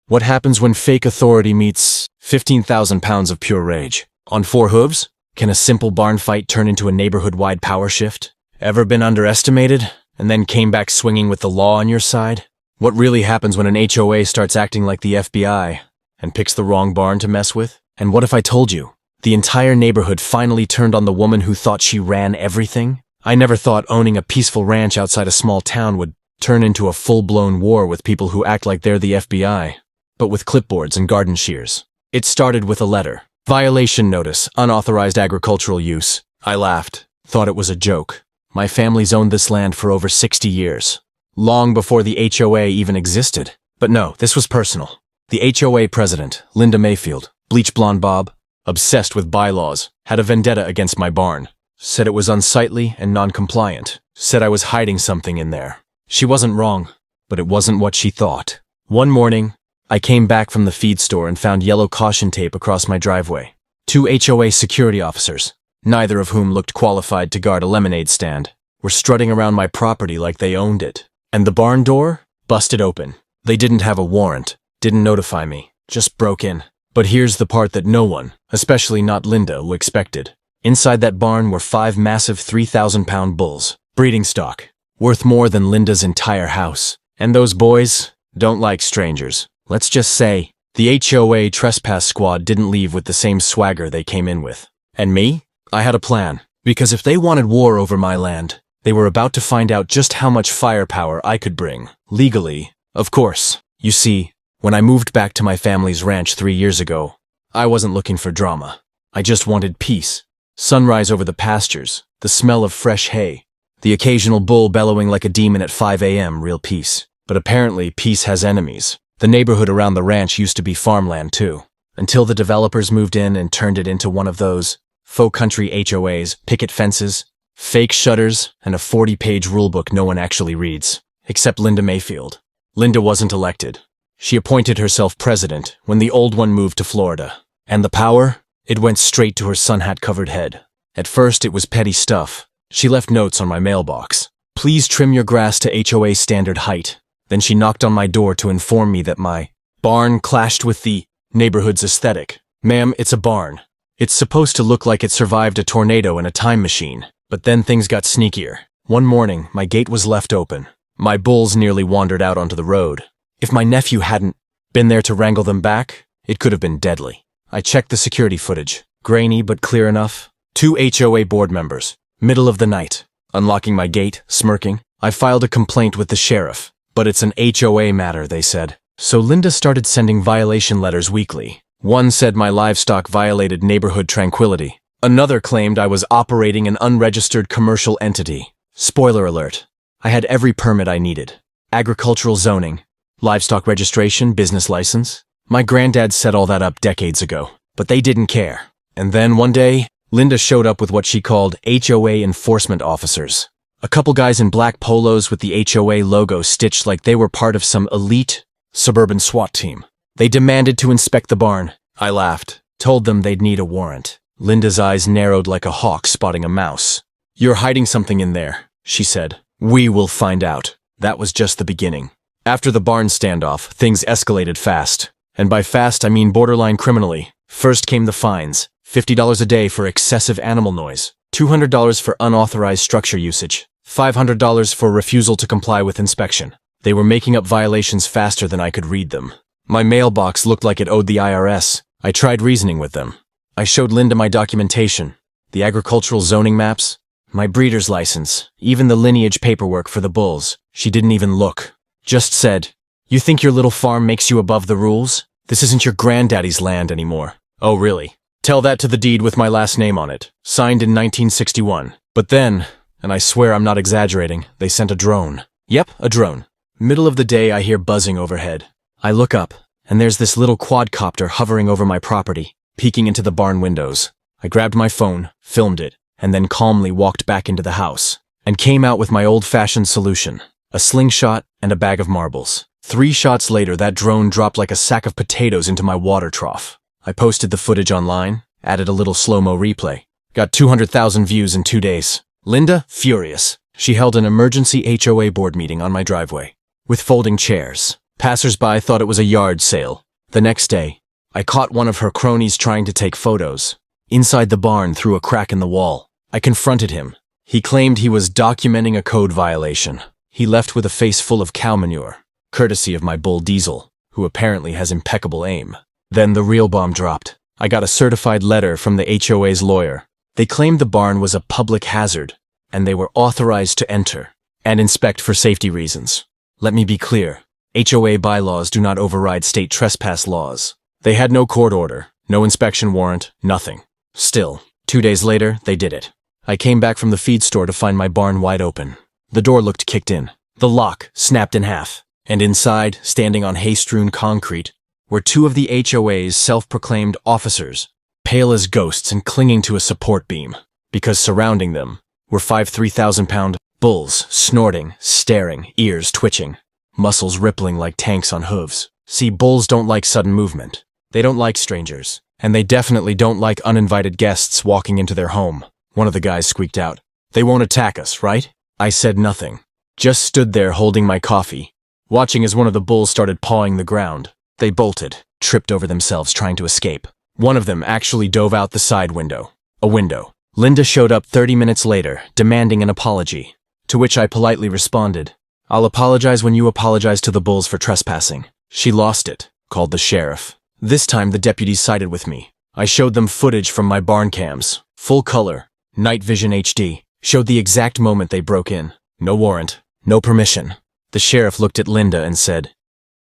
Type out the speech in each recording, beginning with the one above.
What happens when fake authority meets 15,000 pounds of pure rage? On four hooves? Can a simple barn fight turn into a neighborhood-wide power shift? Ever been underestimated, and then came back swinging with the law on your side? What really happens when an HOA starts acting like the FBI and picks the wrong barn to mess with? And what if I told you the entire neighborhood finally turned on the woman who thought she ran everything? I never thought owning a peaceful ranch outside a small town would turn into a full-blown war with people who act like they're the FBI, but with clipboards and garden shears. It started with a letter. Violation notice, unauthorized agricultural use. I laughed, thought it was a joke. My family's owned this land for over 60 years. Long before the HOA even existed. But no, this was personal. The HOA president, Linda Mayfield, bleach blonde bob, obsessed with bylaws, had a vendetta against my barn. Said it was unsightly and non-compliant. Said I was hiding something in there. She wasn't wrong, but it wasn't what she thought. One morning, I came back from the feed store and found yellow caution tape across my driveway. 2 HOA security officers, neither of whom looked qualified to guard a lemonade stand, were strutting around my property like they owned it. And the barn door? Busted open. They didn't have a warrant, didn't notify me, just broke in. But here's the part that no one, especially not Linda, expected. Inside that barn were 5 massive 3,000-pound bulls, breeding stock, worth more than Linda's entire house. And those boys don't like strangers. Let's just say, the HOA trespass squad didn't leave with the same swagger they came in with. And me? I had a plan. Because if they wanted war over my land, they were about to find out just how much firepower I could bring, legally, of course. You see, when I moved back to my family's ranch 3 years ago, I wasn't looking for drama. I just wanted peace. Sunrise over the pastures, the smell of fresh hay, the occasional bull bellowing like a demon at 5 a.m., real peace. But apparently, peace has enemies. The neighborhood around the ranch used to be farmland too, until the developers moved in and turned it into one of those faux country HOAs, picket fences, fake shutters, and a 40-page rulebook no one actually reads, except Linda Mayfield. Linda wasn't elected. She appointed herself president when the old one moved to Florida. And the power? It went straight to her sun hat-covered head. At first, it was petty stuff. She left notes on my mailbox. Please trim your grass to HOA standard height. Then she knocked on my door to inform me that my barn clashed with the neighborhood's aesthetic. Ma'am, it's a barn. It's supposed to look like it survived a tornado in a time machine. But then things got sneakier. One morning, my gate was left open. My bulls nearly wandered out onto the road. If my nephew hadn't been there to wrangle them back, it could have been deadly. I checked the security footage. Grainy but clear enough. 2 HOA board members. Middle of the night. Unlocking my gate, smirking. I filed a complaint with the sheriff. But it's an HOA matter, they said. So Linda started sending violation letters weekly. One said my livestock violated neighborhood tranquility. Another claimed I was operating an unregistered commercial entity. Spoiler alert. I had every permit I needed. Agricultural zoning, livestock registration, business license. My granddad set all that up decades ago, but they didn't care. And then one day, Linda showed up with what she called HOA enforcement officers. A couple guys in black polos with the HOA logo stitched like they were part of some elite suburban SWAT team. They demanded to inspect the barn. I laughed, told them they'd need a warrant. Linda's eyes narrowed like a hawk spotting a mouse. You're hiding something in there, she said. We will find out. That was just the beginning. After the barn standoff, things escalated fast. And by fast, I mean borderline criminally. First came the fines. $50 a day for excessive animal noise. $200 for unauthorized structure usage. $500 for refusal to comply with inspection. They were making up violations faster than I could read them. My mailbox looked like it owed the IRS. I tried reasoning with them. I showed Linda my documentation, the agricultural zoning maps, my breeder's license, even the lineage paperwork for the bulls. She didn't even look. Just said, "You think your little farm makes you above the rules? This isn't your granddaddy's land anymore." Oh, really? Tell that to the deed with my last name on it. Signed in 1961. But then, and I swear I'm not exaggerating, they sent a drone. Yep, a drone. Middle of the day, I hear buzzing overhead. I look up, and there's this little quadcopter hovering over my property, peeking into the barn windows. I grabbed my phone, filmed it, and then calmly walked back into the house, and came out with my old-fashioned solution, a slingshot and a bag of marbles. 3 shots later, that drone dropped like a sack of potatoes into my water trough. I posted the footage online, added a little slow-mo replay. Got 200,000 views in 2 days. Linda, furious. She held an emergency HOA board meeting on my driveway, with folding chairs, Passers-by thought it was a yard sale. The next day, I caught one of her cronies trying to take photos. Inside the barn through a crack in the wall. I confronted him. He claimed he was documenting a code violation. He left with a face full of cow manure, courtesy of my bull Diesel, who apparently has impeccable aim. Then the real bomb dropped. I got a certified letter from the HOA's lawyer. They claimed the barn was a public hazard, and they were authorized to enter and inspect for safety reasons. Let me be clear. HOA bylaws do not override state trespass laws. They had no court order, no inspection warrant, nothing. Still, 2 days later, they did it. I came back from the feed store to find my barn wide open. The door looked kicked in. The lock snapped in half. And inside, standing on hay-strewn concrete, were two of the HOA's self-proclaimed officers, pale as ghosts and clinging to a support beam, because surrounding them were 5 3,000-pound bulls, snorting, staring, ears twitching, muscles rippling like tanks on hooves. See, bulls don't like sudden movement. They don't like strangers. And they definitely don't like uninvited guests walking into their home. One of the guys squeaked out. They won't attack us, right? I said nothing. Just stood there holding my coffee, watching as one of the bulls started pawing the ground. They bolted, tripped over themselves trying to escape. One of them actually dove out the side window. A window. Linda showed up 30 minutes later, demanding an apology, to which I politely responded, "I'll apologize when you apologize to the bulls for trespassing." She lost it, called the sheriff. This time the deputies sided with me. I showed them footage from my barn cams, full color, night vision HD, showed the exact moment they broke in. No warrant, no permission. The sheriff looked at Linda and said,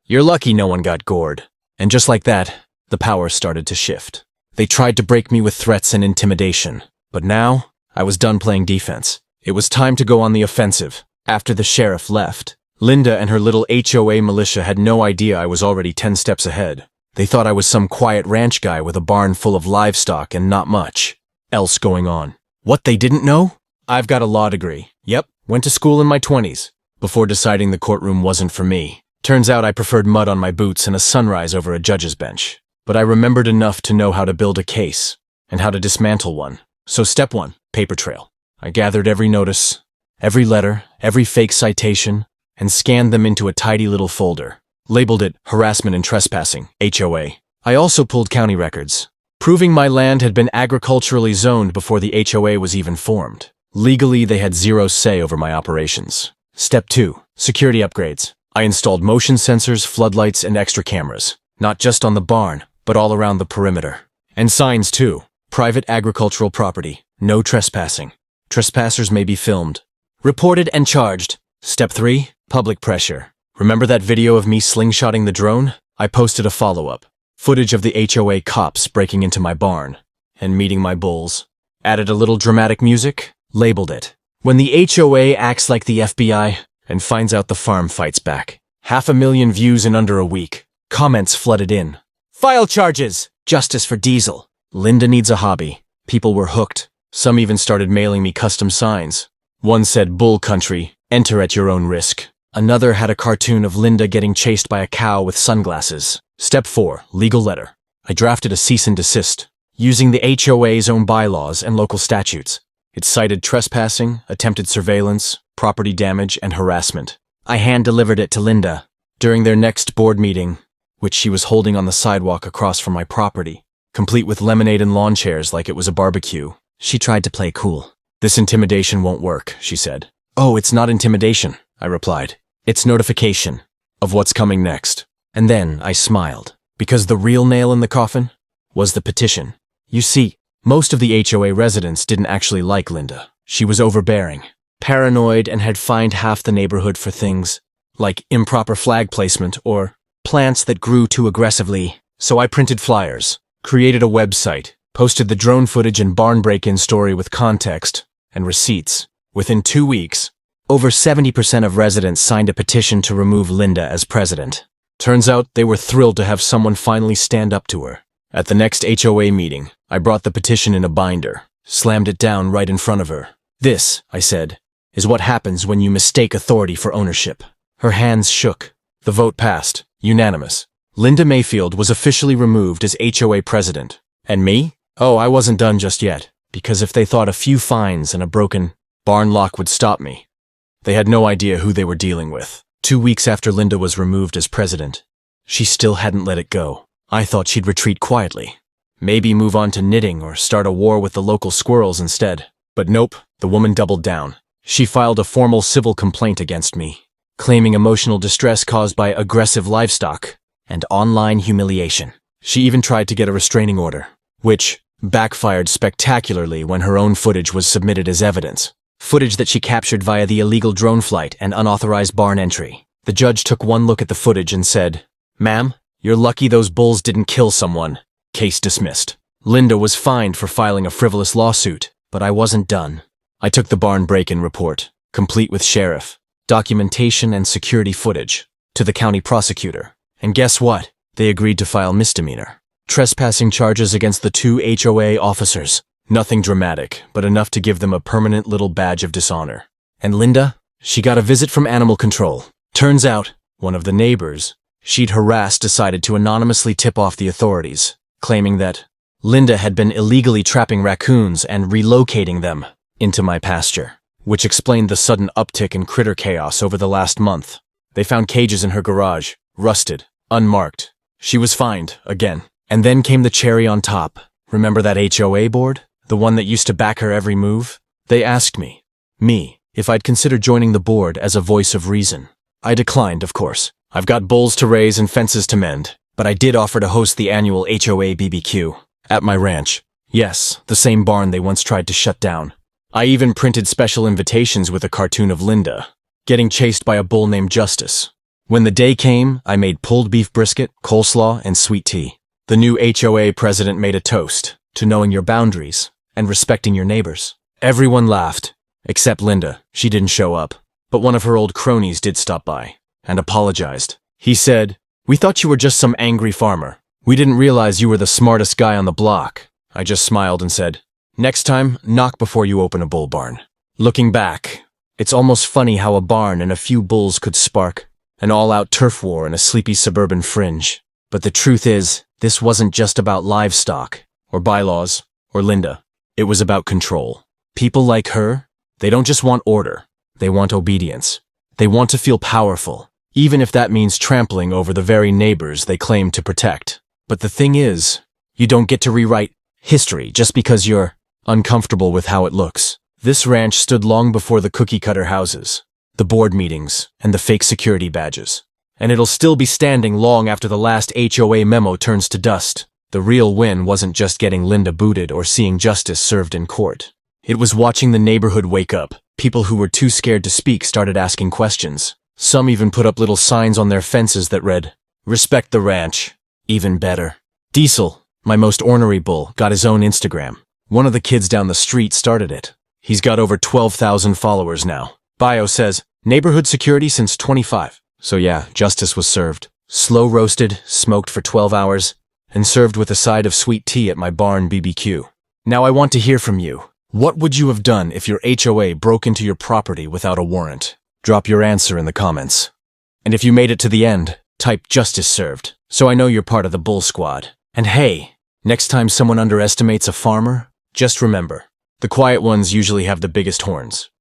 "You're lucky no one got gored." And just like that, the power started to shift. They tried to break me with threats and intimidation. But now, I was done playing defense. It was time to go on the offensive. After the sheriff left, Linda and her little HOA militia had no idea I was already 10 steps ahead. They thought I was some quiet ranch guy with a barn full of livestock and not much else going on. What they didn't know? I've got a law degree. Yep, went to school in my 20s, before deciding the courtroom wasn't for me. Turns out I preferred mud on my boots and a sunrise over a judge's bench. But I remembered enough to know how to build a case, and how to dismantle one. So step 1, paper trail. I gathered every notice, every letter, every fake citation, and scanned them into a tidy little folder. Labeled it Harassment and Trespassing, HOA. I also pulled county records, proving my land had been agriculturally zoned before the HOA was even formed. Legally, they had zero say over my operations. Step 2, security upgrades. I installed motion sensors, floodlights, and extra cameras, not just on the barn, but all around the perimeter. And signs too. Private agricultural property, no trespassing. Trespassers may be filmed, reported, and charged. Step 3, public pressure. Remember that video of me slingshotting the drone? I posted a follow-up. Footage of the HOA cops breaking into my barn and meeting my bulls. Added a little dramatic music, labeled it. When the HOA acts like the FBI and finds out the farm fights back. 500,000 views in under a week. Comments flooded in. File charges! Justice for Diesel. Linda needs a hobby. People were hooked. Some even started mailing me custom signs. One said, "Bull Country, enter at your own risk." Another had a cartoon of Linda getting chased by a cow with sunglasses. Step 4, legal letter. I drafted a cease and desist, using the HOA's own bylaws and local statutes. It cited trespassing, attempted surveillance, property damage, and harassment. I hand-delivered it to Linda during their next board meeting, which she was holding on the sidewalk across from my property, complete with lemonade and lawn chairs like it was a barbecue. She tried to play cool. "This intimidation won't work," she said. "Oh, it's not intimidation," I replied. "It's notification of what's coming next." And then I smiled, because the real nail in the coffin was the petition. You see, most of the HOA residents didn't actually like Linda. She was overbearing, paranoid, and had fined half the neighborhood for things like improper flag placement or plants that grew too aggressively. So I printed flyers, created a website, posted the drone footage and barn break-in story with context and receipts. Within 2 weeks, over 70% of residents signed a petition to remove Linda as president. Turns out they were thrilled to have someone finally stand up to her. At the next HOA meeting, I brought the petition in a binder, slammed it down right in front of her. "This," I said, "is what happens when you mistake authority for ownership." Her hands shook. The vote passed, unanimous. Linda Mayfield was officially removed as HOA president. And me? Oh, I wasn't done just yet, because if they thought a few fines and a broken barn lock would stop me, they had no idea who they were dealing with. 2 weeks after Linda was removed as president. She still hadn't let it go. I thought she'd retreat quietly. Maybe move on to knitting or start a war with the local squirrels instead. But nope, the woman doubled down. She filed a formal civil complaint against me, claiming emotional distress caused by aggressive livestock and online humiliation. She even tried to get a restraining order, which backfired spectacularly when her own footage was submitted as evidence. Footage that she captured via the illegal drone flight and unauthorized barn entry. The judge took one look at the footage and said, "Ma'am, you're lucky those bulls didn't kill someone." Case dismissed. Linda was fined for filing a frivolous lawsuit, but I wasn't done. I took the barn break-in report, complete with sheriff, documentation and security footage, to the county prosecutor. And guess what? They agreed to file misdemeanor trespassing charges against the 2 HOA officers. Nothing dramatic, but enough to give them a permanent little badge of dishonor. And Linda? She got a visit from animal control. Turns out, one of the neighbors she'd harassed decided to anonymously tip off the authorities, claiming that Linda had been illegally trapping raccoons and relocating them into my pasture, which explained the sudden uptick in critter chaos over the last month. They found cages in her garage, rusted, unmarked. She was fined, again. And then came the cherry on top. Remember that HOA board? The one that used to back her every move? They asked me, if I'd consider joining the board as a voice of reason. I declined, of course. I've got bulls to raise and fences to mend, but I did offer to host the annual HOA BBQ at my ranch. Yes, the same barn they once tried to shut down. I even printed special invitations with a cartoon of Linda getting chased by a bull named Justice. When the day came, I made pulled beef brisket, coleslaw, and sweet tea. The new HOA president made a toast to knowing your boundaries and respecting your neighbors. Everyone laughed, except Linda. She didn't show up. But one of her old cronies did stop by and apologized. He said, "We thought you were just some angry farmer. We didn't realize you were the smartest guy on the block." I just smiled and said, "Next time, knock before you open a bull barn." Looking back, it's almost funny how a barn and a few bulls could spark an all-out turf war in a sleepy suburban fringe. But the truth is, this wasn't just about livestock, or bylaws, or Linda. It was about control. People like her, they don't just want order. They want obedience. They want to feel powerful, even if that means trampling over the very neighbors they claim to protect. But the thing is, you don't get to rewrite history just because you're uncomfortable with how it looks. This ranch stood long before the cookie-cutter houses, the board meetings, and the fake security badges. And it'll still be standing long after the last HOA memo turns to dust. The real win wasn't just getting Linda booted or seeing justice served in court. It was watching the neighborhood wake up. People who were too scared to speak started asking questions. Some even put up little signs on their fences that read, "Respect the ranch." Even better. Diesel, my most ornery bull, got his own Instagram. One of the kids down the street started it. He's got over 12,000 followers now. Bio says, "Neighborhood security since 25. So yeah, justice was served. Slow roasted, smoked for 12 hours, and served with a side of sweet tea at my barn BBQ. Now I want to hear from you. What would you have done if your HOA broke into your property without a warrant? Drop your answer in the comments. And if you made it to the end, type "justice served," so I know you're part of the bull squad. And hey, next time someone underestimates a farmer, just remember, the quiet ones usually have the biggest horns.